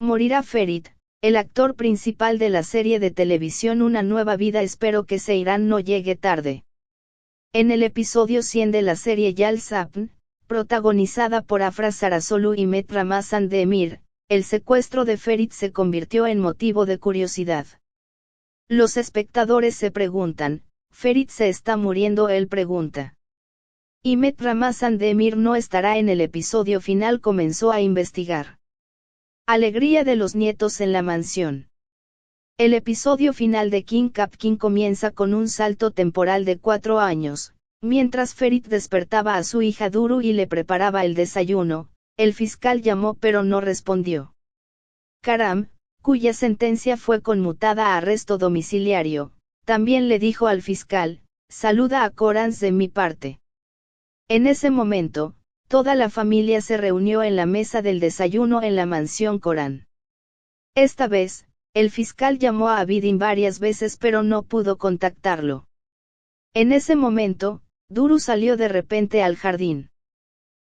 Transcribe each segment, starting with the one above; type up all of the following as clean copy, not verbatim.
Morirá Ferit, el actor principal de la serie de televisión Una nueva vida. Espero que Seyran no llegue tarde. En el episodio 100 de la serie Yal Sapn, protagonizada por Afra Sarasolu y Met Ramazan Demir, el secuestro de Ferit se convirtió en motivo de curiosidad. Los espectadores se preguntan, ¿Ferit se está muriendo? Él pregunta. ¿Y Met Ramazan Demir no estará en el episodio final? Comenzó a investigar. Alegría de los nietos en la mansión. El episodio final de King Kapkin comienza con un salto temporal de 4 años, mientras Ferit despertaba a su hija Duru y le preparaba el desayuno. El fiscal llamó pero no respondió. Karam, cuya sentencia fue conmutada a arresto domiciliario, también le dijo al fiscal, saluda a Korans de mi parte. En ese momento, toda la familia se reunió en la mesa del desayuno en la mansión Koran. Esta vez, el fiscal llamó a Abidin varias veces pero no pudo contactarlo. En ese momento, Duru salió de repente al jardín.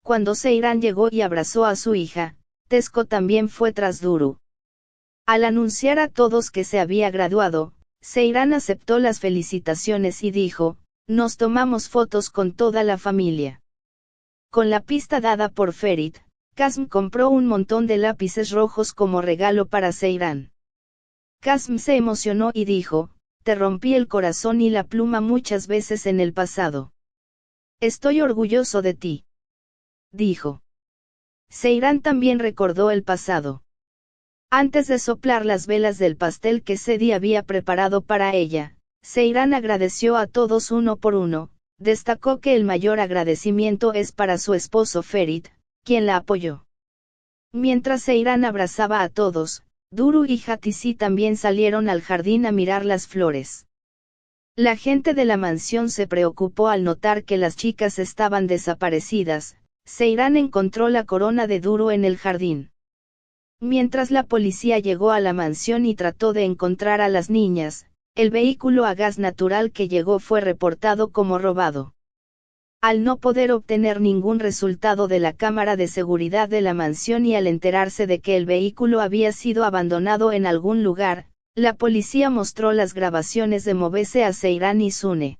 Cuando Seyran llegó y abrazó a su hija, Tesco también fue tras Duru. Al anunciar a todos que se había graduado, Seyran aceptó las felicitaciones y dijo, nos tomamos fotos con toda la familia. Con la pista dada por Ferit, Kasm compró un montón de lápices rojos como regalo para Seyran. Kasm se emocionó y dijo, te rompí el corazón y la pluma muchas veces en el pasado. Estoy orgulloso de ti. Dijo. Seyran también recordó el pasado. Antes de soplar las velas del pastel que Sedi había preparado para ella, Seyran agradeció a todos uno por uno. Destacó que el mayor agradecimiento es para su esposo Ferit, quien la apoyó. Mientras Seyran abrazaba a todos, Duru y Hatisi también salieron al jardín a mirar las flores. La gente de la mansión se preocupó al notar que las chicas estaban desaparecidas. Seyran encontró la corona de Duru en el jardín. Mientras la policía llegó a la mansión y trató de encontrar a las niñas, el vehículo a gas natural que llegó fue reportado como robado. Al no poder obtener ningún resultado de la cámara de seguridad de la mansión y al enterarse de que el vehículo había sido abandonado en algún lugar, la policía mostró las grabaciones de Movese a Seyran y Sune.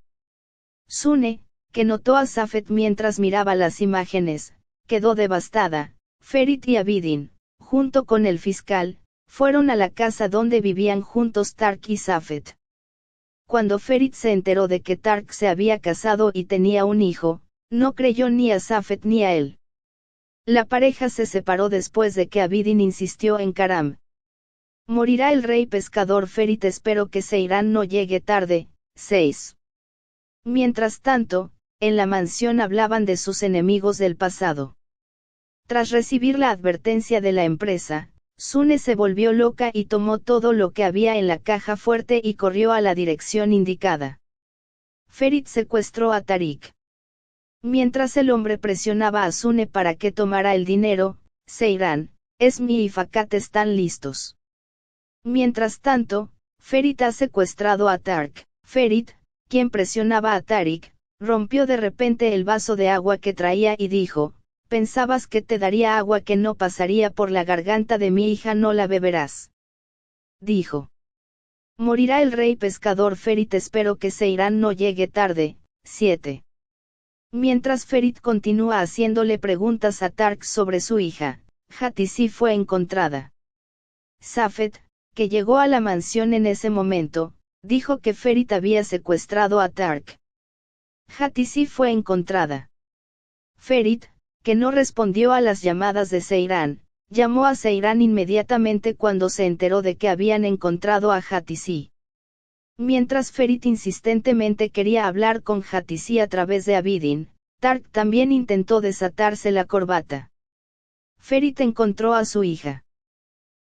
Sune, que notó a Safet mientras miraba las imágenes, quedó devastada. Ferit y Abidin, junto con el fiscal, fueron a la casa donde vivían juntos Tark y Safet. Cuando Ferit se enteró de que Tark se había casado y tenía un hijo, no creyó ni a Safet ni a él. La pareja se separó después de que Abidin insistió en Karam. Morirá el rey pescador Ferit. Espero que Seyran no llegue tarde. 6. Mientras tanto, en la mansión hablaban de sus enemigos del pasado. Tras recibir la advertencia de la empresa, Sune se volvió loca y tomó todo lo que había en la caja fuerte y corrió a la dirección indicada. Ferit secuestró a Tariq. Mientras el hombre presionaba a Sune para que tomara el dinero, Seyran, Esmi y Fakat están listos. Mientras tanto, Ferit ha secuestrado a Tark. Ferit, quien presionaba a Tariq, rompió de repente el vaso de agua que traía y dijo, pensabas que te daría agua que no pasaría por la garganta de mi hija, no la beberás. Dijo. Morirá el rey pescador Ferit. Espero que Seyran no llegue tarde. 7. Mientras Ferit continúa haciéndole preguntas a Tark sobre su hija, Hatisi fue encontrada. Safet, que llegó a la mansión en ese momento, dijo que Ferit había secuestrado a Tark. Hatisi fue encontrada. Ferit, que no respondió a las llamadas de Seyran, llamó a Seyran inmediatamente cuando se enteró de que habían encontrado a Hatisi. Mientras Ferit insistentemente quería hablar con Hatisi a través de Abidin, Tark también intentó desatarse la corbata. Ferit encontró a su hija.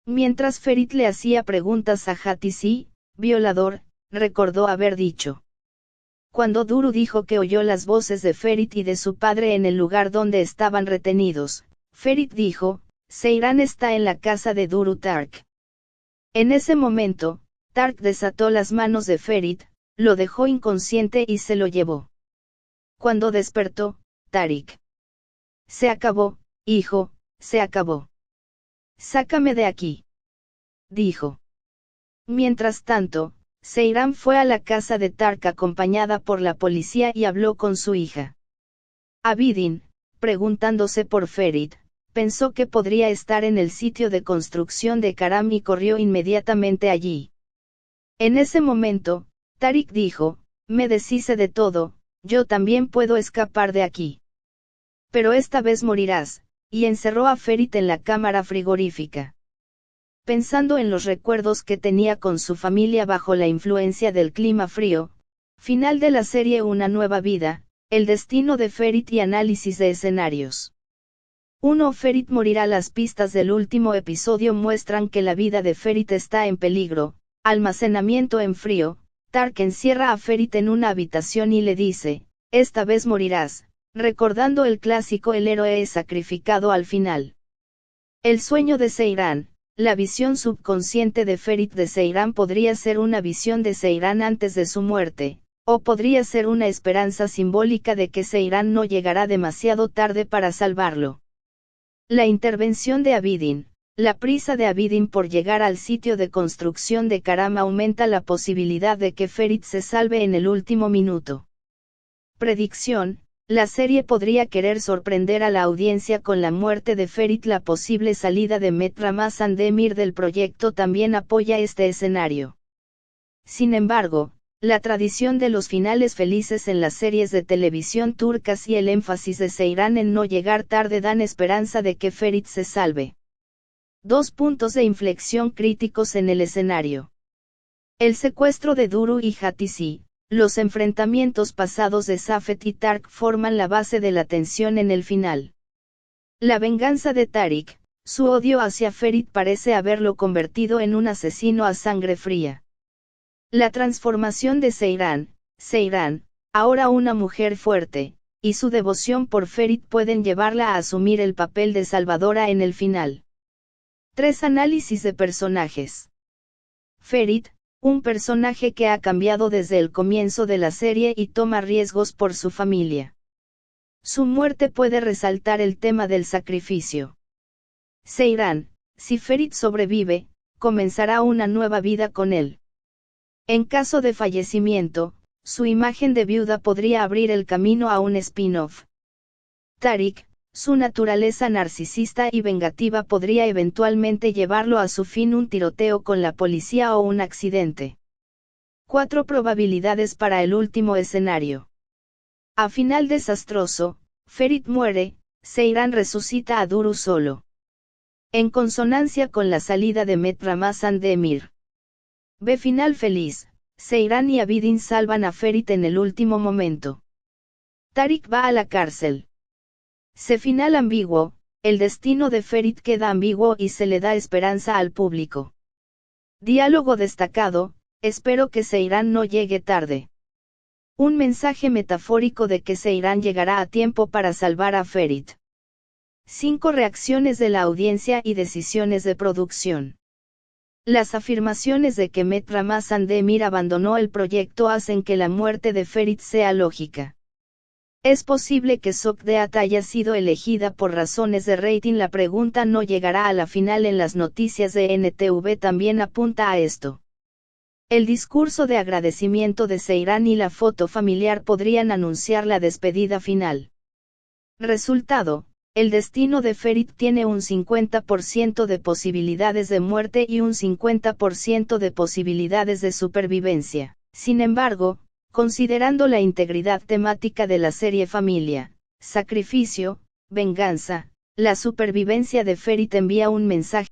Mientras Ferit le hacía preguntas a Hatisi, violador, recordó haber dicho. Cuando Duru dijo que oyó las voces de Ferit y de su padre en el lugar donde estaban retenidos, Ferit dijo, Seyran está en la casa de Duru Tark. En ese momento, Tark desató las manos de Ferit, lo dejó inconsciente y se lo llevó. Cuando despertó, Tariq. Se acabó, hijo, se acabó. Sácame de aquí. dijo. Mientras tanto, Seyran fue a la casa de Tark acompañada por la policía y habló con su hija. Abidin, preguntándose por Ferit, pensó que podría estar en el sitio de construcción de Karam y corrió inmediatamente allí. En ese momento, Tariq dijo, me deshice de todo, yo también puedo escapar de aquí. Pero esta vez morirás, y encerró a Ferit en la cámara frigorífica. Pensando en los recuerdos que tenía con su familia bajo la influencia del clima frío, final de la serie Una nueva vida, el destino de Ferit y análisis de escenarios. 1. Ferit morirá. Las pistas del último episodio muestran que la vida de Ferit está en peligro. Almacenamiento en frío. Tark encierra a Ferit en una habitación y le dice, esta vez morirás, recordando el clásico el héroe es sacrificado al final. El sueño de Seyran. La visión subconsciente de Ferit de Seyran podría ser una visión de Seyran antes de su muerte, o podría ser una esperanza simbólica de que Seyran no llegará demasiado tarde para salvarlo. La intervención de Abidin. La prisa de Abidin por llegar al sitio de construcción de Karam aumenta la posibilidad de que Ferit se salve en el último minuto. Predicción. La serie podría querer sorprender a la audiencia con la muerte de Ferit. La posible salida de Met Ramazan Demir del proyecto también apoya este escenario. Sin embargo, la tradición de los finales felices en las series de televisión turcas y el énfasis de Seyran en no llegar tarde dan esperanza de que Ferit se salve. 2 puntos de inflexión críticos en el escenario. El secuestro de Duru y Hatisi. Los enfrentamientos pasados de Safet y Tark forman la base de la tensión en el final. La venganza de Tariq, su odio hacia Ferit parece haberlo convertido en un asesino a sangre fría. La transformación de Seyran, ahora una mujer fuerte, y su devoción por Ferit pueden llevarla a asumir el papel de salvadora en el final. 3 análisis de personajes. Ferit, un personaje que ha cambiado desde el comienzo de la serie y toma riesgos por su familia. Su muerte puede resaltar el tema del sacrificio. Seyran, si Ferit sobrevive, comenzará una nueva vida con él. En caso de fallecimiento, su imagen de viuda podría abrir el camino a un spin-off. Tariq, su naturaleza narcisista y vengativa podría eventualmente llevarlo a su fin, un tiroteo con la policía o un accidente. 4 probabilidades para el último escenario. A final desastroso, Ferit muere, Seyran resucita a Duru solo. En consonancia con la salida de Met Ramazan Demir. B. Final feliz, Seyran y Abidin salvan a Ferit en el último momento. Tariq va a la cárcel. C. Final ambiguo, el destino de Ferit queda ambiguo y se le da esperanza al público. Diálogo destacado, espero que Seyran no llegue tarde. Un mensaje metafórico de que Seyran llegará a tiempo para salvar a Ferit. 5 reacciones de la audiencia y decisiones de producción. Las afirmaciones de que Met Ramazan Demir abandonó el proyecto hacen que la muerte de Ferit sea lógica. ¿Es posible que Sogdeat haya sido elegida por razones de rating? La pregunta no llegará a la final en las noticias de NTV también apunta a esto. El discurso de agradecimiento de Seyran y la foto familiar podrían anunciar la despedida final. Resultado, el destino de Ferit tiene un 50% de posibilidades de muerte y un 50% de posibilidades de supervivencia. Sin embargo, considerando la integridad temática de la serie familia, sacrificio, venganza, la supervivencia de Ferit envía un mensaje